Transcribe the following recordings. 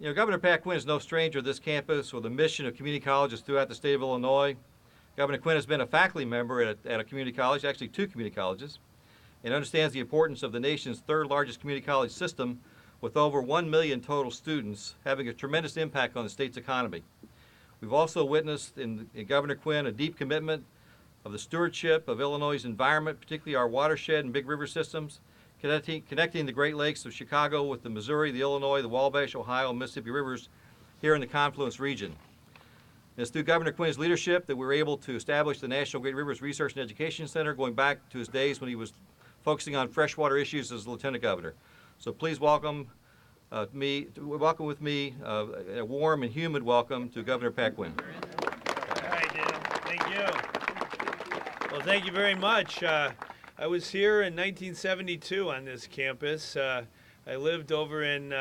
Governor Pat Quinn is no stranger to this campus with a mission of community colleges throughout the state of Illinois. Governor Quinn has been a faculty member at a community college, actually two community colleges, and understands the importance of the nation's third largest community college system with over 1 million total students, having a tremendous impact on the state's economy. We've also witnessed in Governor Quinn a deep commitment of the stewardship of Illinois' environment, particularly our watershed and big river systems, connecting the Great Lakes of Chicago with the Missouri, the Illinois, the Wabash, Ohio, and Mississippi rivers here in the Confluence region. It's through Governor Quinn's leadership that we were able to establish the National Great Rivers Research and Education Center, going back to his days when he was focusing on freshwater issues as Lieutenant Governor. So please welcome with me a warm and humid welcome to Governor Pat Quinn. All right, Dale. Thank you. Well, thank you very much. I was here in 1972 on this campus. I lived over in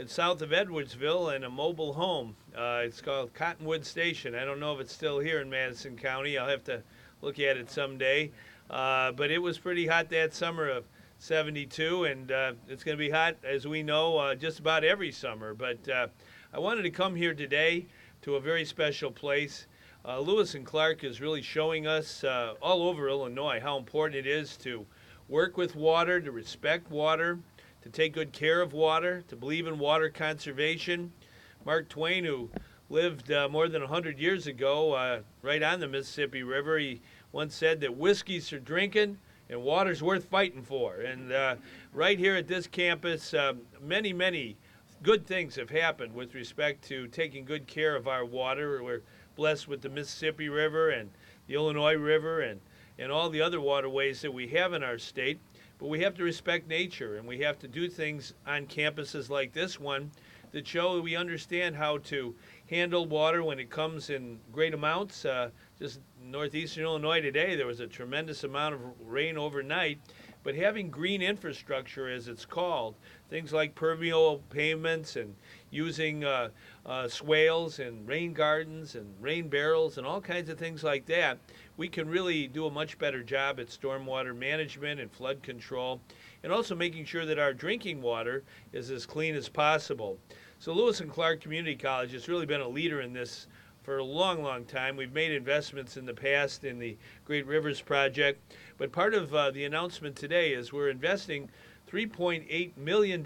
south of Edwardsville in a mobile home. It's called Cottonwood Station. I don't know if it's still here in Madison County. I'll have to look at it someday. But it was pretty hot that summer of 72, and it's going to be hot, as we know, just about every summer. But I wanted to come here today to a very special place. Lewis and Clark is really showing us all over Illinois how important it is to work with water, to respect water, to take good care of water, to believe in water conservation. Mark Twain, who lived more than 100 years ago right on the Mississippi River, he once said that whiskey's for drinking and water's worth fighting for. And right here at this campus, many, many good things have happened with respect to taking good care of our water. We're blessed with the Mississippi River and the Illinois River and all the other waterways that we have in our state. But we have to respect nature, and we have to do things on campuses like this one that show that we understand how to handle water when it comes in great amounts. Just northeastern Illinois today, there was a tremendous amount of rain overnight, but having green infrastructure, as it's called, things like permeable pavements and using swales and rain gardens and rain barrels and all kinds of things like that, we can really do a much better job at stormwater management and flood control, and also making sure that our drinking water is as clean as possible. So Lewis and Clark Community College has really been a leader in this for a long, long time. We've made investments in the past in the Great Rivers Project, but part of the announcement today is we're investing $3.8 million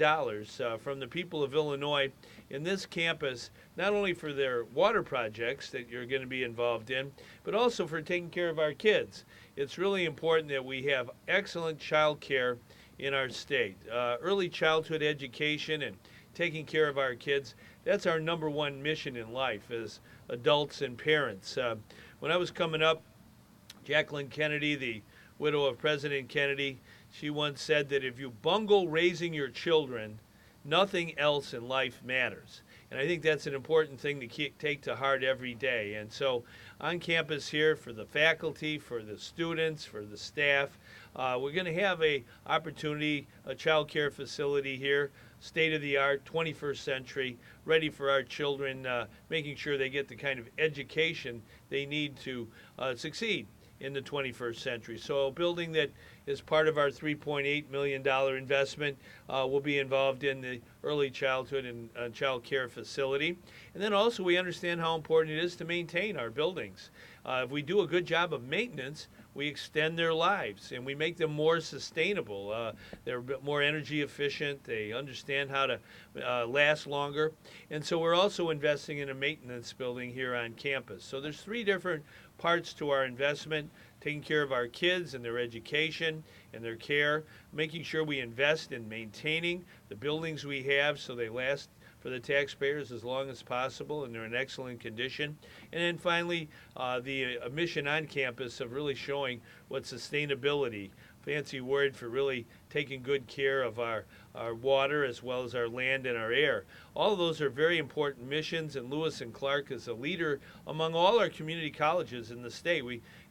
from the people of Illinois in this campus, not only for their water projects that you're going to be involved in, but also for taking care of our kids. It's really important that we have excellent child care in our state. Early childhood education and taking care of our kids, that's our number one mission in life as adults and parents. When I was coming up, Jacqueline Kennedy, the widow of President Kennedy, she once said that if you bungle raising your children, nothing else in life matters. And I think that's an important thing to take to heart every day. And so on campus here, for the faculty, for the students, for the staff, we're going to have a opportunity, a child care facility here, state-of-the-art, 21st century, ready for our children, making sure they get the kind of education they need to succeed in the 21st century. So a building that is part of our $3.8 million investment will be involved in the early childhood and child care facility. And then also we understand how important it is to maintain our buildings. If we do a good job of maintenance, we extend their lives and we make them more sustainable. They're a bit more energy efficient. They understand how to last longer. And so we're also investing in a maintenance building here on campus. So there's three different parts to our investment: taking care of our kids and their education and their care, making sure we invest in maintaining the buildings we have so they last for the taxpayers as long as possible and they're in excellent condition. And then finally, the mission on campus of really showing what sustainability, fancy word for really taking good care of our water as well as our land and our air. All of those are very important missions, and Lewis and Clark is a leader among all our community colleges in the state.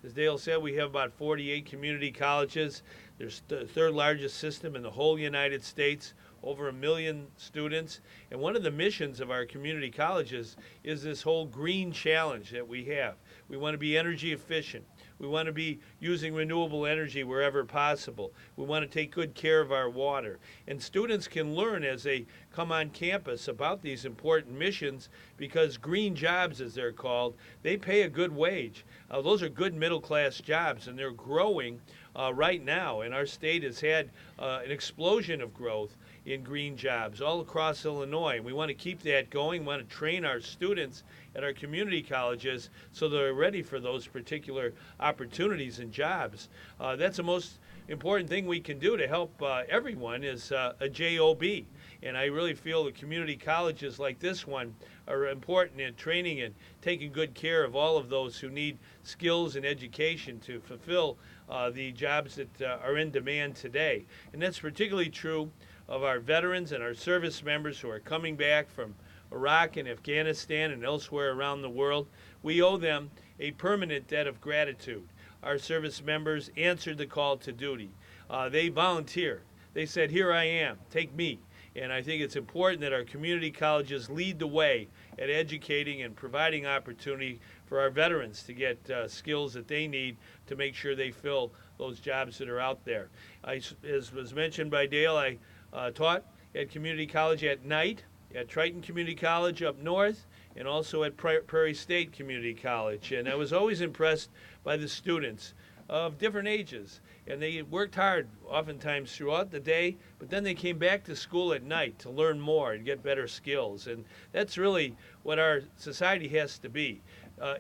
As Dale said, we have about 48 community colleges. There's the third largest system in the whole United States, over 1 million students. And one of the missions of our community colleges is this whole green challenge that we have. We want to be energy efficient. We want to be using renewable energy wherever possible. We want to take good care of our water. And students can learn as they come on campus about these important missions because green jobs, as they're called, they pay a good wage. Those are good middle-class jobs, and they're growing right now. And our state has had an explosion of growth in green jobs all across Illinois. And we want to keep that going. We want to train our students at our community colleges so they're ready for those particular opportunities and jobs. That's the most important thing we can do to help everyone is a job. And I really feel that community colleges like this one are important in training and taking good care of all of those who need skills and education to fulfill the jobs that are in demand today. And that's particularly true of our veterans and our service members who are coming back from Iraq and Afghanistan and elsewhere around the world. We owe them a permanent debt of gratitude. Our service members answered the call to duty. They volunteered. They said, "Here I am, take me." And I think it's important that our community colleges lead the way at educating and providing opportunity for our veterans to get skills that they need to make sure they fill those jobs that are out there. As was mentioned by Dale, I taught at community college at night, at Triton Community College up north, and also at Prairie State Community College. And I was always impressed by the students of different ages. And they worked hard oftentimes throughout the day, but then they came back to school at night to learn more and get better skills. And that's really what our society has to be.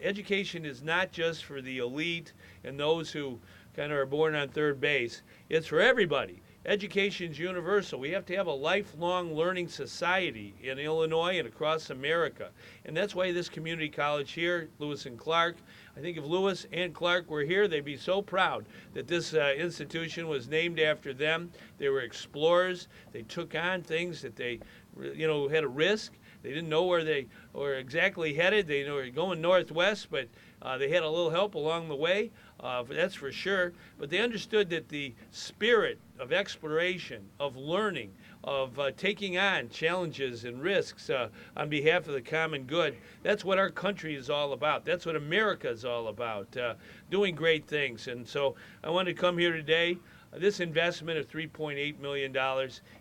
Education is not just for the elite and those who kind of are born on third base. It's for everybody. Education's universal. We have to have a lifelong learning society in Illinois and across America. And that's why this community college here, Lewis and Clark, I think if Lewis and Clark were here, they'd be so proud that this institution was named after them. They were explorers. They took on things that they, had a risk. They didn't know where they were exactly headed. They were going northwest, but they had a little help along the way. That's for sure. But they understood that the spirit of exploration, of learning, of taking on challenges and risks on behalf of the common good, that's what our country is all about. That's what America is all about, doing great things. And so I want to come here today. This investment of $3.8 million,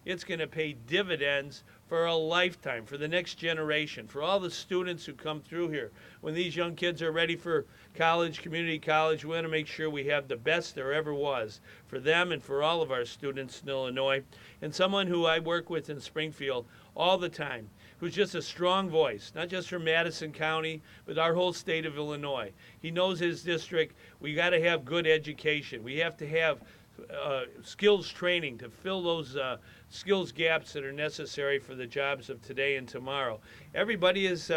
it's going to pay dividends for a lifetime, for the next generation, for all the students who come through here. When these young kids are ready for college, community college, we want to make sure we have the best there ever was for them and for all of our students in Illinois. And someone who I work with in Springfield all the time, who's just a strong voice, not just for Madison County, but our whole state of Illinois. He knows his district. We got to have good education. We have to have skills training to fill those skills gaps that are necessary for the jobs of today and tomorrow. Everybody is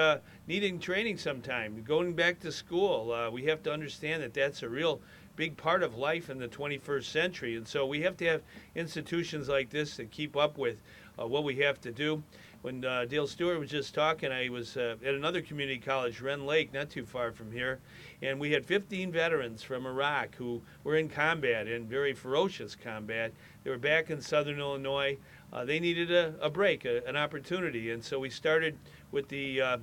needing training sometime, going back to school. We have to understand that that's a real big part of life in the 21st century. And so we have to have institutions like this that keep up with what we have to do. When Dale Stewart was just talking, I was at another community college, Wren Lake, not too far from here, and we had 15 veterans from Iraq who were in combat, in very ferocious combat. They were back in southern Illinois. They needed a break, an opportunity, and so we started with the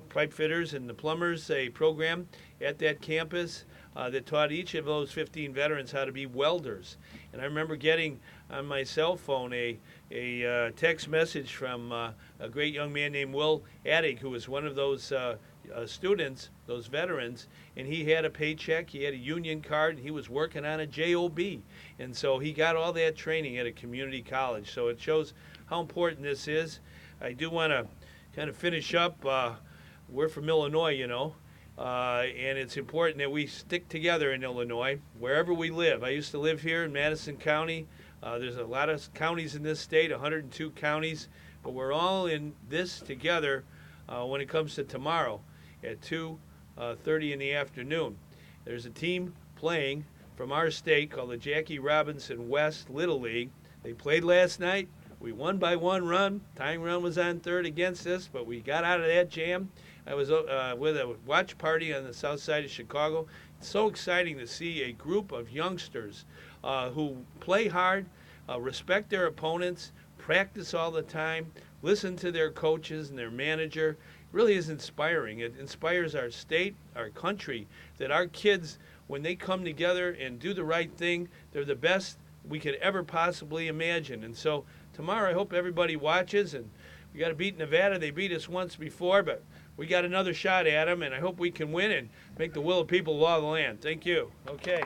pipe fitters and the plumbers, a program at that campus that taught each of those 15 veterans how to be welders. And I remember getting on my cell phone a text message from a great young man named Will Addig, who was one of those students, those veterans, and he had a paycheck, he had a union card, and he was working on a job. And so he got all that training at a community college. So it shows how important this is. I do want to kind of finish up. We're from Illinois, and it's important that we stick together in Illinois, wherever we live. I used to live here in Madison County. There's a lot of counties in this state, 102 counties, but we're all in this together when it comes to tomorrow at 2:30 in the afternoon. There's a team playing from our state called the Jackie Robinson West Little League. They played last night. We won by 1 run. Tying run was on third against us, but we got out of that jam. I was with a watch party on the south side of Chicago. It's so exciting to see a group of youngsters who play hard, respect their opponents, practice all the time, listen to their coaches and their manager. It really is inspiring. It inspires our state, our country, that our kids when they come together and do the right thing, they're the best we could ever possibly imagine. And so tomorrow I hope everybody watches. And we got to beat Nevada. They beat us once before, but we got another shot at them, and I hope we can win and make the will of people law of the land. Thank you. Okay.